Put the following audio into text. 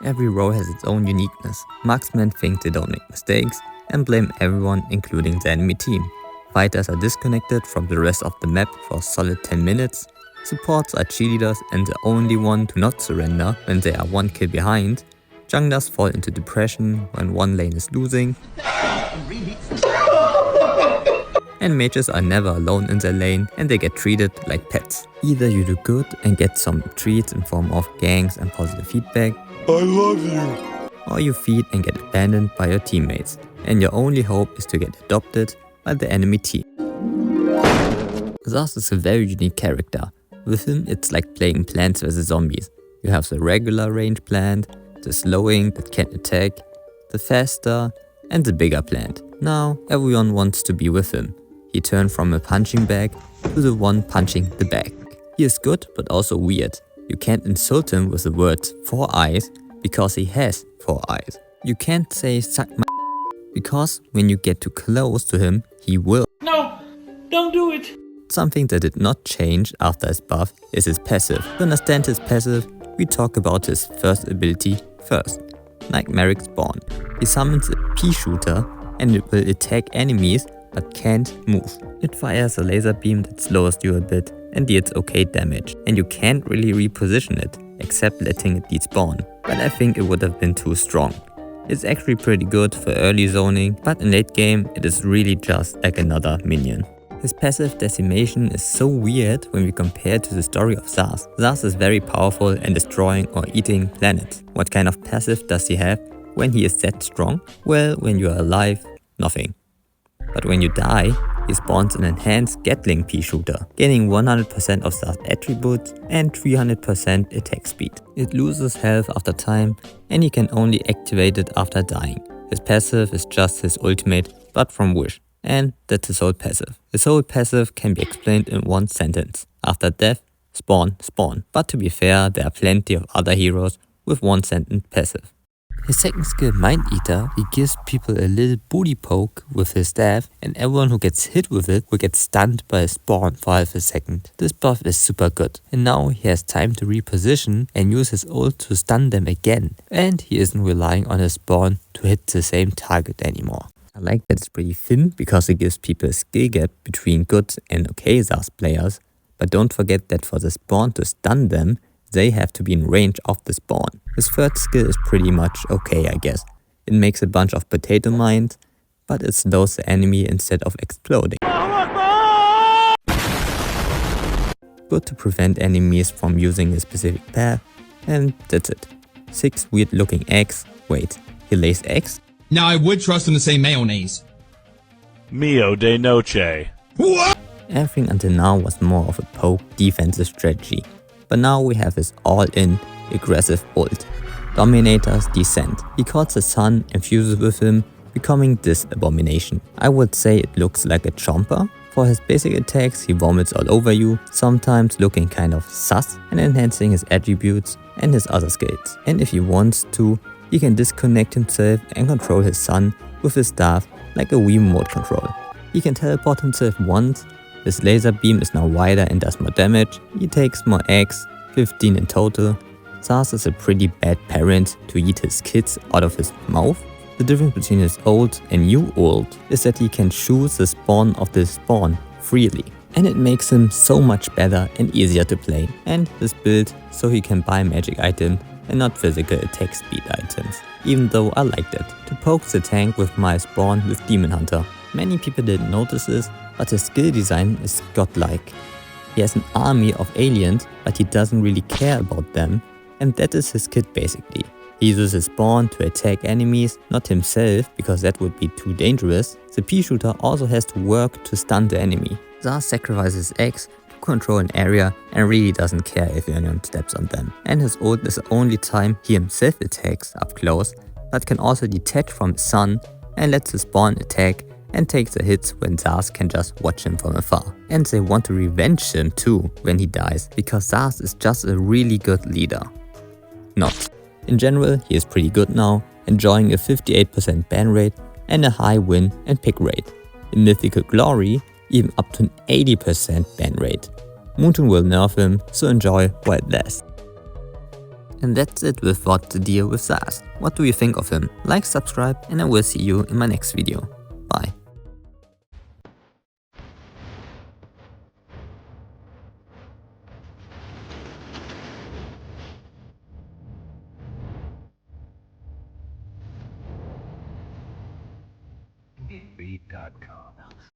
Every role has its own uniqueness. Marksmen think they don't make mistakes and blame everyone including the enemy team. Fighters are disconnected from the rest of the map for a solid 10 minutes. Supports are cheerleaders and the only one to not surrender when they are one kill behind. Junglers fall into depression when one lane is losing. And mages are never alone in their lane and they get treated like pets. Either you do good and get some treats in form of ganks and positive feedback, I love you, or you feed and get abandoned by your teammates, and your only hope is to get adopted by the enemy team. Zhask is a very unique character. With him it's like playing Plants vs Zombies. You have the regular range plant, the slowing that can attack, the faster and the bigger plant. Now everyone wants to be with him. He turned from a punching bag to the one punching the bag. He is good but also weird. You can't insult him with the words 4 eyes because he has 4 eyes. You can't say suck my because when you get too close to him, he will. No, don't do it. Something that did not change after his buff is his passive. To understand his passive, we talk about his first ability first. Like Merrick's Spawn. He summons a pea shooter and it will attack enemies but can't move. It fires a laser beam that slows you a bit and deals okay damage, and you can't really reposition it except letting it despawn, but I think it would have been too strong. It's actually pretty good for early zoning, but in late game it is really just like another minion. His passive Decimation is so weird when we compare to the story of Zhask. Zhask is very powerful and destroying or eating planets. What kind of passive does he have when he is that strong? Well, when you are alive, nothing. But when you die, he spawns an enhanced Gatling pea shooter, gaining 100% of Zhask attributes and 300% attack speed. It loses health after time and he can only activate it after dying. His passive is just his ultimate but from Wish, and that's his whole passive. His whole passive can be explained in one sentence. After death, spawn, spawn. But to be fair, there are plenty of other heroes with one sentence passive. His second skill, Mind Eater, he gives people a little booty poke with his staff and everyone who gets hit with it will get stunned by a spawn for half a second. This buff is super good. And now he has time to reposition and use his ult to stun them again. And he isn't relying on his spawn to hit the same target anymore. I like that it's pretty thin because it gives people a skill gap between good and okay Zhask players. But don't forget that for the spawn to stun them, they have to be in range of the spawn. His third skill is pretty much okay, I guess. It makes a bunch of potato mines, but it slows the enemy instead of exploding. Good to prevent enemies from using a specific path, and that's it. 6 weird looking eggs. Wait, he lays eggs? Now I would trust him to say mayonnaise. Mio de Noche. What? Everything until now was more of a poke defensive strategy. But now we have his all-in aggressive ult, Dominator's Descent. He calls the sun and fuses with him, becoming this abomination. I would say it looks like a chomper. For his basic attacks he vomits all over you, sometimes looking kind of sus and enhancing his attributes and his other skills. And if he wants to, he can disconnect himself and control his sun with his staff like a Wii remote control. He can teleport himself once. His laser beam is now wider and does more damage. He takes more eggs, 15 in total. Zhask is a pretty bad parent to eat his kids out of his mouth. The difference between his old and new ult is that he can choose the spawn of the spawn freely. And it makes him so much better and easier to play. And his build so he can buy magic items and not physical attack speed items. Even though I liked it. To poke the tank with my spawn with Demon Hunter. Many people didn't notice this, but his skill design is godlike. He has an army of aliens, but he doesn't really care about them, and that is his kit basically. He uses his spawn to attack enemies, not himself, because that would be too dangerous. The pea shooter also has to work to stun the enemy. Zhask sacrifices eggs to control an area and really doesn't care if anyone steps on them. And his ult is the only time he himself attacks up close, but can also detach from his sun and lets the spawn attack and takes the hits when Zhask can just watch him from afar. And they want to revenge him too when he dies, because Zhask is just a really good leader. Not. In general, he is pretty good now, enjoying a 58% ban rate and a high win and pick rate. In Mythical Glory, even up to an 80% ban rate. Moonton will nerf him, so enjoy while it lasts. And that's it with what to deal with Zhask. What do you think of him? Like, subscribe, and I will see you in my next video. Bye. Mlbb.com